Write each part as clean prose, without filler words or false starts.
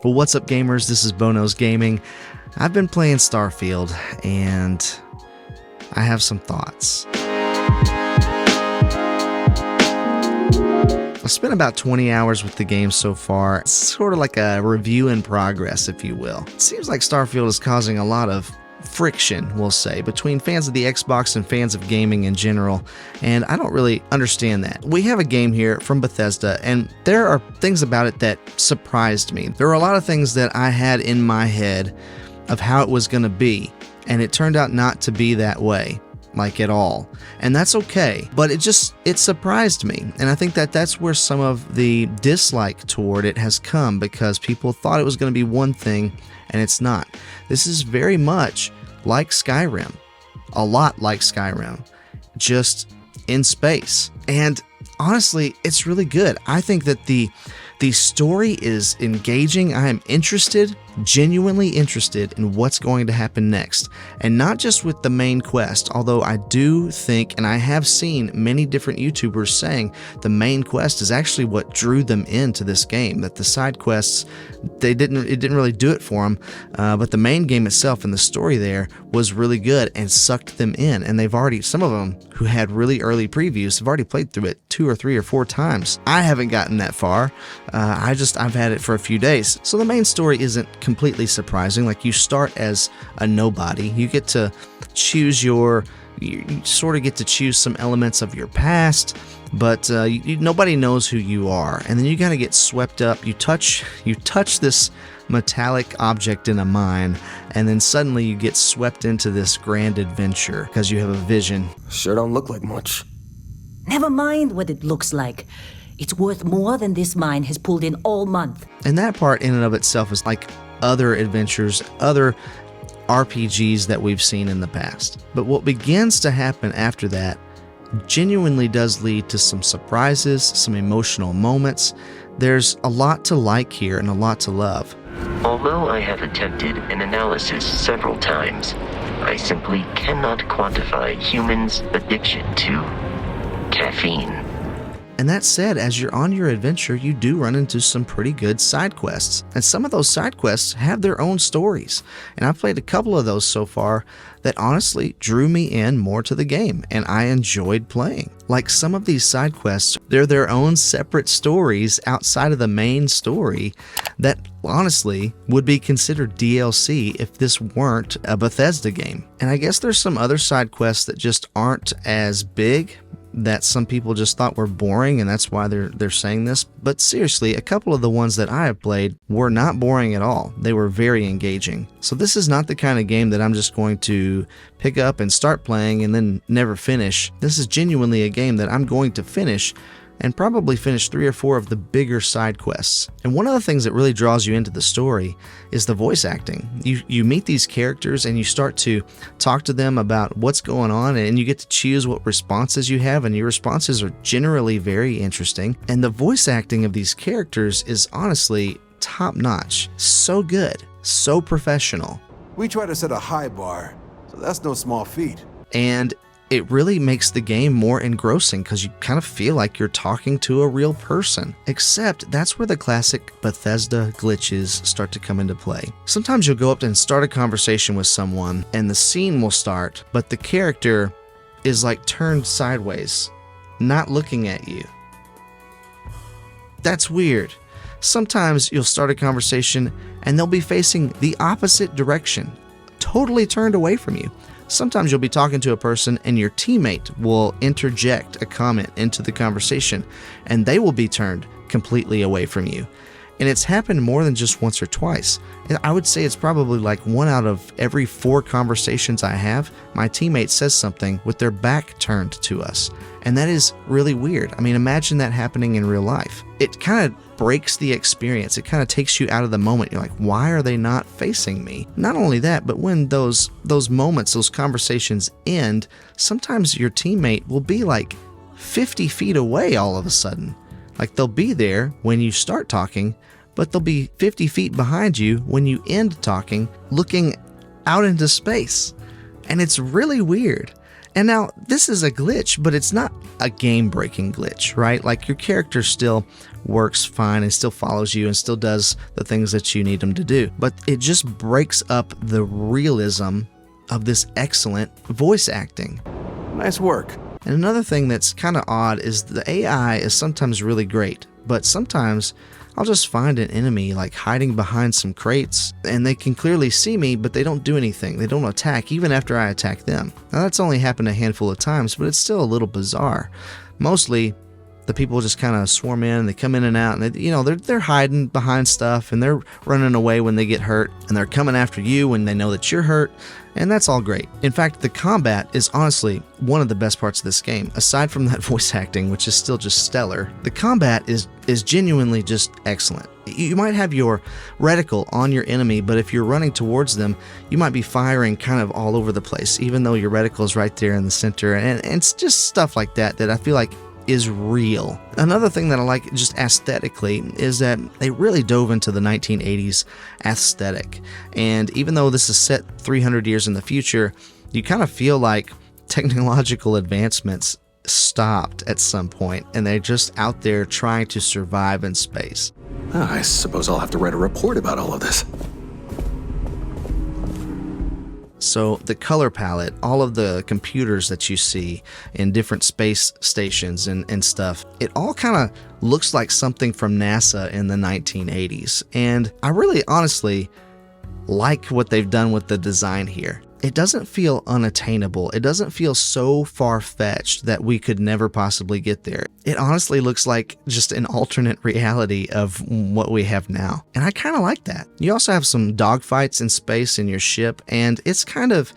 Well, what's up, gamers? This is Bono's Gaming. I've been playing Starfield, and I have some thoughts. I spent about 20 hours with the game so far. It's sort of like a review in progress, if you will. It seems like Starfield is causing a lot of friction, we'll say, between fans of the Xbox and fans of gaming in general, and I don't really understand that. We have a game here from Bethesda, and there are things about it that surprised me. There are a lot of things that I had in my head of how it was going to be, and it turned out not to be that way, like at all. And that's okay, but it surprised me, and I think that that's where some of the dislike toward it has come, because people thought it was going to be one thing, and it's not. This is very much like Skyrim, a lot like Skyrim, just in space. And honestly, it's really good. I think that the story is engaging. I am interested, genuinely interested in what's going to happen next. And not just with the main quest, although I do think, and I have seen many different YouTubers saying the main quest is actually what drew them into this game, that the side quests, it didn't really do it for them, but the main game itself and the story there was really good and sucked them in. And they've already, some of them who had really early previews have already played through it 2 or 3 or 4 times. I haven't gotten that far. I've had it for a few days. So the main story isn't completely surprising. Like, you start as a nobody. You get to choose you sort of get to choose some elements of your past, but nobody knows who you are. And then you got to get swept up. You touch this metallic object in a mine, and then suddenly you get swept into this grand adventure because you have a vision. Sure don't look like much. Never mind what it looks like. It's worth more than this mine has pulled in all month. And that part in and of itself is like other adventures, other RPGs that we've seen in the past. But what begins to happen after that genuinely does lead to some surprises, some emotional moments. There's a lot to like here and a lot to love. Although I have attempted an analysis several times, I simply cannot quantify humans' addiction to caffeine. And that said, as you're on your adventure, you do run into some pretty good side quests. And some of those side quests have their own stories. And I've played a couple of those so far that honestly drew me in more to the game, and I enjoyed playing. Like, some of these side quests, they're their own separate stories outside of the main story that honestly would be considered DLC if this weren't a Bethesda game. And I guess there's some other side quests that just aren't as big, that some people just thought were boring, and that's why they're saying this. But seriously, a couple of the ones that I have played were not boring at all. They were very engaging. So this is not the kind of game that I'm just going to pick up and start playing and then never finish. This is genuinely a game that I'm going to finish, and probably finish 3 or 4 of the bigger side quests. And one of the things that really draws you into the story is the voice acting. You meet these characters and you start to talk to them about what's going on, and you get to choose what responses you have, and your responses are generally very interesting. And the voice acting of these characters is honestly top notch. So good, so professional. We try to set a high bar, so that's no small feat. And it really makes the game more engrossing because you kind of feel like you're talking to a real person. Except that's where the classic Bethesda glitches start to come into play. Sometimes you'll go up and start a conversation with someone, and the scene will start, but the character is like turned sideways, not looking at you. That's weird. Sometimes you'll start a conversation and they'll be facing the opposite direction, totally turned away from you. Sometimes you'll be talking to a person and your teammate will interject a comment into the conversation, and they will be turned completely away from you. And it's happened more than just once or twice. And I would say it's probably like 1 out of every 4 conversations I have, my teammate says something with their back turned to us. And that is really weird. I mean, imagine that happening in real life. It kind of breaks the experience. It kind of takes you out of the moment. You're like, why are they not facing me? Not only that, but when those moments, those conversations end, sometimes your teammate will be like 50 feet away all of a sudden. Like, they'll be there when you start talking, but they'll be 50 feet behind you when you end talking, looking out into space. And it's really weird. And now, this is a glitch, but it's not a game-breaking glitch, right? Like, your character still works fine and still follows you and still does the things that you need him to do. But it just breaks up the realism of this excellent voice acting. Nice work. And another thing that's kind of odd is the AI is sometimes really great, but sometimes I'll just find an enemy like hiding behind some crates and they can clearly see me, but they don't do anything. They don't attack even after I attack them. Now that's only happened a handful of times, but it's still a little bizarre. Mostly the people just kind of swarm in, they come in and out, and they're hiding behind stuff and they're running away when they get hurt, and they're coming after you when they know that you're hurt, and that's all great. In fact, the combat is honestly one of the best parts of this game. Aside from that voice acting, which is still just stellar, the combat is genuinely just excellent. You might have your reticle on your enemy, but if you're running towards them, you might be firing kind of all over the place, even though your reticle is right there in the center, and it's just stuff like that I feel like is real. Another thing that I like just aesthetically is that they really dove into the 1980s aesthetic. And even though this is set 300 years in the future, you kind of feel like technological advancements stopped at some point and they're just out there trying to survive in space. I suppose I'll have to write a report about all of this. So the color palette, all of the computers that you see in different space stations and stuff, it all kind of looks like something from NASA in the 1980s. And I really honestly like what they've done with the design here. It doesn't feel unattainable. It doesn't feel so far-fetched that we could never possibly get there. It honestly looks like just an alternate reality of what we have now. And I kind of like that. You also have some dogfights in space in your ship, and it's kind of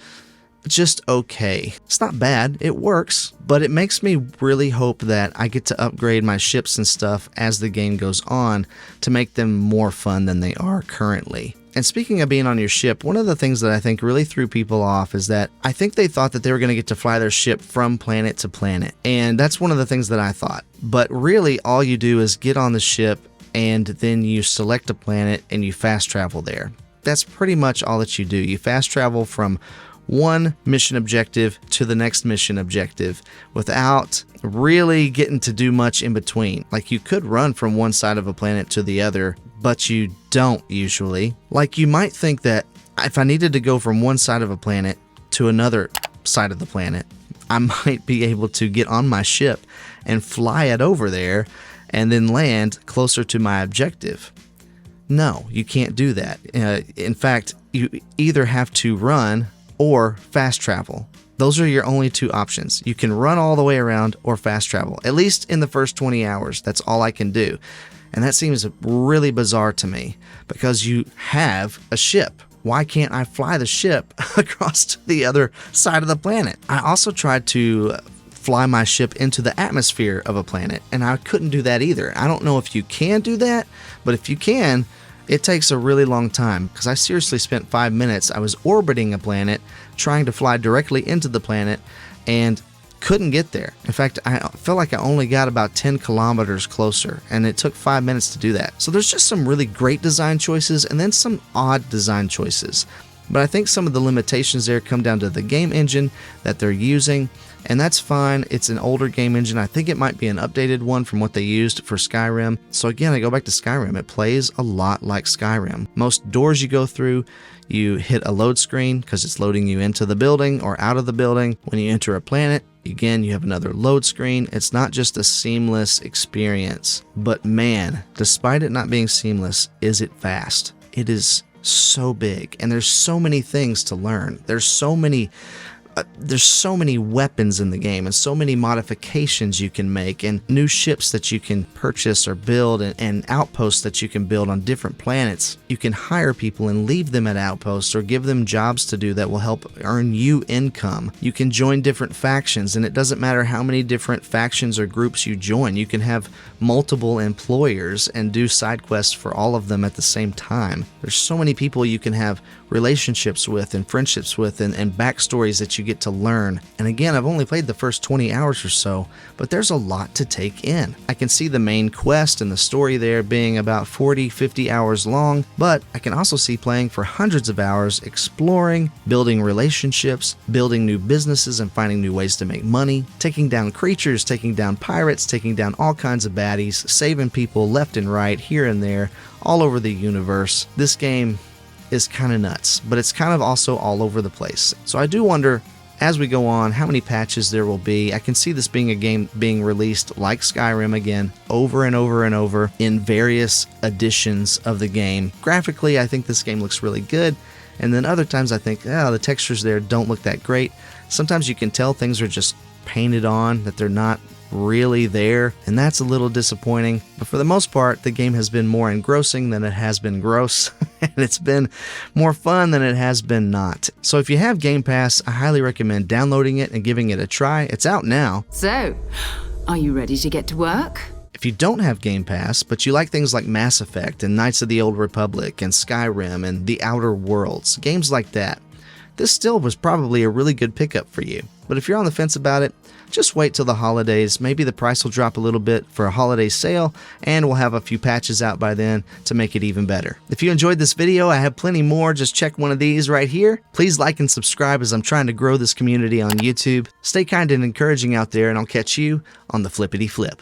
just okay. It's not bad, it works, but it makes me really hope that I get to upgrade my ships and stuff as the game goes on to make them more fun than they are currently. And speaking of being on your ship, one of the things that I think really threw people off is that I think they thought that they were going to get to fly their ship from planet to planet. And that's one of the things that I thought. But really, all you do is get on the ship and then you select a planet and you fast travel there. That's pretty much all that you do. You fast travel from one mission objective to the next mission objective without really getting to do much in between. Like, you could run from one side of a planet to the other, but you don't usually. Like, you might think that if I needed to go from one side of a planet to another side of the planet, I might be able to get on my ship and fly it over there and then land closer to my objective. No, you can't do that. In fact, you either have to run or fast travel. Those are your only two options. You can run all the way around or fast travel. At least in the first 20 hours, that's all I can do. And that seems really bizarre to me because you have a ship. Why can't I fly the ship across to the other side of the planet? I also tried to fly my ship into the atmosphere of a planet, and I couldn't do that either. I don't know if you can do that, but if you can, it takes a really long time because I seriously spent 5 minutes. I was orbiting a planet, trying to fly directly into the planet, and couldn't get there. In fact, I felt like I only got about 10 kilometers closer, and it took 5 minutes to do that. So there's just some really great design choices and then some odd design choices. But I think some of the limitations there come down to the game engine that they're using, and that's fine. It's an older game engine. I think it might be an updated one from what they used for Skyrim. So again, I go back to Skyrim. It plays a lot like Skyrim. Most doors you go through, you hit a load screen because it's loading you into the building or out of the building. When you enter a planet, again, you have another load screen. It's not just a seamless experience, but man, despite it not being seamless, is it fast? It is so big, and there's so many things to learn. There's so many weapons in the game and so many modifications you can make and new ships that you can purchase or build and outposts that you can build on different planets. You can hire people and leave them at outposts or give them jobs to do that will help earn you income. You can join different factions, and it doesn't matter how many different factions or groups you join. You can have multiple employers and do side quests for all of them at the same time. There's so many people you can have relationships with and friendships with and backstories that you you get to learn. And again, I've only played the first 20 hours or so, but there's a lot to take in. I can see the main quest and the story there being about 40-50 hours long, but I can also see playing for hundreds of hours, exploring, building relationships, building new businesses and finding new ways to make money, taking down creatures, taking down pirates, taking down all kinds of baddies, saving people left and right, here and there, all over the universe. This game is kind of nuts, but it's kind of also all over the place. So I do wonder, as we go on, how many patches there will be. I can see this being a game being released like Skyrim again, over and over and over in various editions of the game. Graphically, I think this game looks really good, and then other times I think, the textures there don't look that great. Sometimes you can tell things are just painted on, that they're not really there, and that's a little disappointing. But for the most part, the game has been more engrossing than it has been gross, and it's been more fun than it has been not. So if you have Game Pass, I highly recommend downloading it and giving it a try. It's out now. So, are you ready to get to work? If you don't have Game Pass, but you like things like Mass Effect and Knights of the Old Republic and Skyrim and The Outer Worlds, games like that, this still was probably a really good pickup for you. But if you're on the fence about it, just wait till the holidays. Maybe the price will drop a little bit for a holiday sale, and we'll have a few patches out by then to make it even better. If you enjoyed this video, I have plenty more. Just check one of these right here. Please like and subscribe as I'm trying to grow this community on YouTube. Stay kind and encouraging out there, and I'll catch you on the flippity flip.